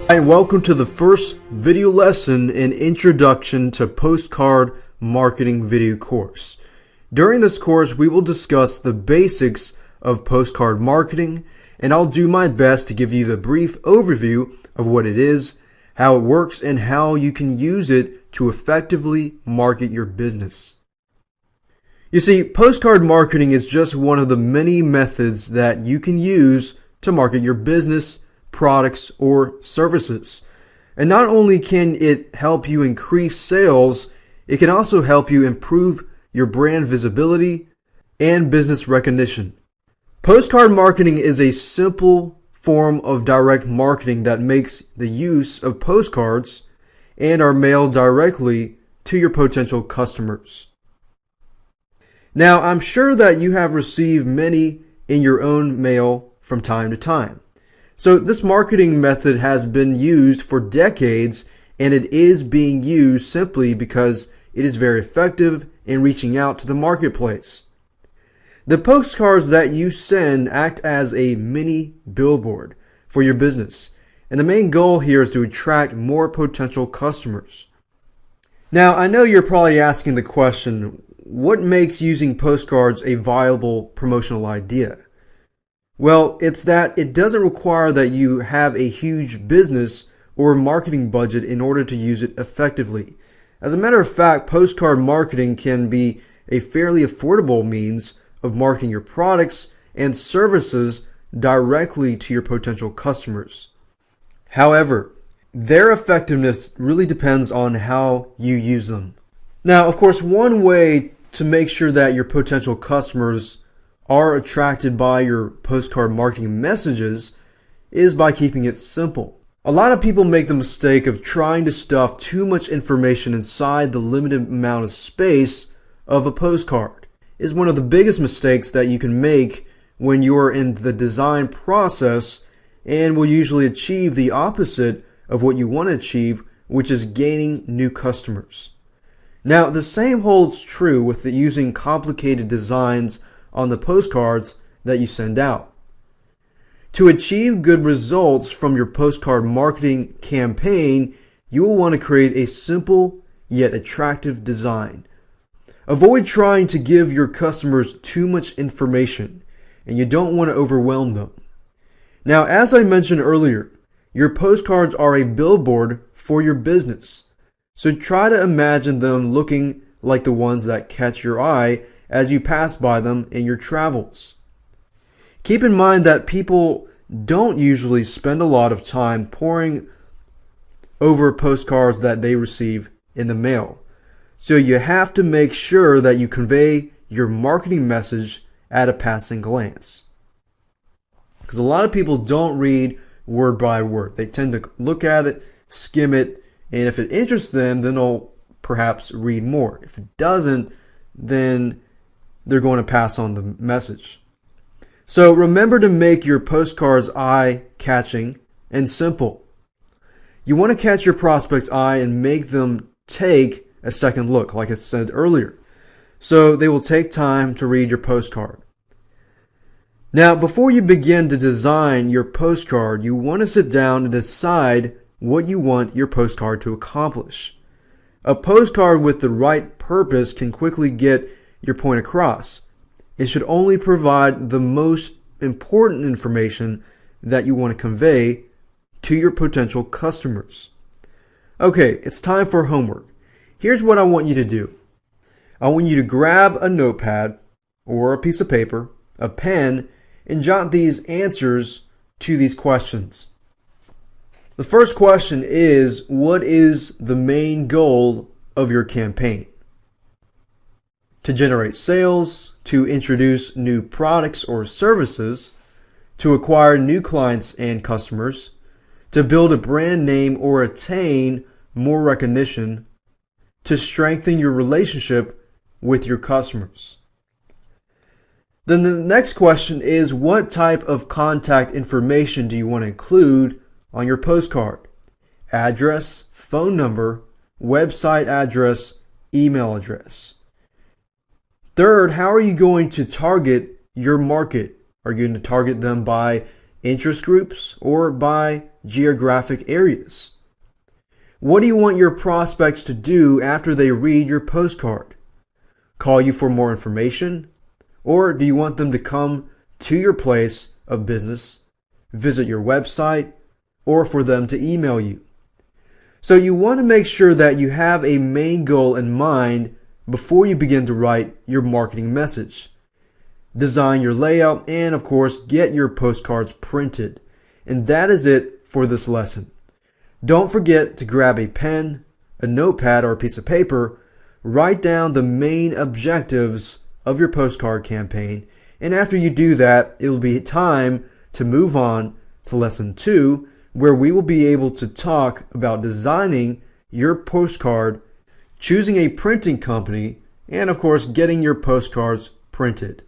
Hi, and welcome to the first video lesson in Introduction to Postcard Marketing video course. During this course, we will discuss the basics of postcard marketing, and I'll do my best to give you the brief overview of what it is, how it works, and how you can use it to effectively market your business. You see, postcard marketing is just one of the many methods that you can use to market your business, products, or services. And not only can it help you increase sales, it can also help you improve your brand visibility and business recognition. Postcard marketing is a simple form of direct marketing that makes the use of postcards and are mailed directly to your potential customers. Now, I'm sure that you have received many in your own mail from time to time. So this marketing method has been used for decades, and it is being used simply because it is very effective in reaching out to the marketplace. The postcards that you send act as a mini billboard for your business, and the main goal here is to attract more potential customers. Now, I know you're probably asking the question, what makes using postcards a viable promotional idea? Well, it's that it doesn't require that you have a huge business or marketing budget in order to use it effectively. As a matter of fact, postcard marketing can be a fairly affordable means of marketing your products and services directly to your potential customers. However, their effectiveness really depends on how you use them. Now, of course, one way to make sure that your potential customers are attracted by your postcard marketing messages is by keeping it simple. A lot of people make the mistake of trying to stuff too much information inside the limited amount of space of a postcard. It's one of the biggest mistakes that you can make when you're in the design process, and will usually achieve the opposite of what you want to achieve, which is gaining new customers. Now, the same holds true with using complicated designs on the postcards that you send out. To achieve good results from your postcard marketing campaign, you will want to create a simple yet attractive design. Avoid trying to give your customers too much information, and you don't want to overwhelm them. Now, as I mentioned earlier, your postcards are a billboard for your business. So try to imagine them looking like the ones that catch your eye as you pass by them in your travels. Keep in mind that people don't usually spend a lot of time poring over postcards that they receive in the mail. So you have to make sure that you convey your marketing message at a passing glance. Because a lot of people don't read word by word. They tend to look at it, skim it, and if it interests them, then they'll perhaps read more. If it doesn't, then they're going to pass on the message. So remember to make your postcards eye-catching and simple. You want to catch your prospect's eye and make them take a second look, like I said earlier. So they will take time to read your postcard. Now, before you begin to design your postcard, you want to sit down and decide what you want your postcard to accomplish. A postcard with the right purpose can quickly get your point across. It should only provide the most important information that you want to convey to your potential customers. Okay, it's time for homework. Here's what I want you to do. I want you to grab a notepad or a piece of paper, a pen, and jot these answers to these questions. The first question is, what is the main goal of your campaign? To generate sales, to introduce new products or services, to acquire new clients and customers, to build a brand name or attain more recognition, to strengthen your relationship with your customers. Then the next question is, what type of contact information do you want to include on your postcard? Address, phone number, website address, email address. Third, how are you going to target your market? Are you going to target them by interest groups or by geographic areas? What do you want your prospects to do after they read your postcard? Call you for more information? Or do you want them to come to your place of business, visit your website, or for them to email you? So you want to make sure that you have a main goal in mind before you begin to write your marketing message. Design your layout and, of course, get your postcards printed. And that is it for this lesson. Don't forget to grab a pen, a notepad, or a piece of paper. Write down the main objectives of your postcard campaign. And after you do that, it will be time to move on to lesson 2, where we will be able to talk about designing your postcard, choosing a printing company, and of course, getting your postcards printed.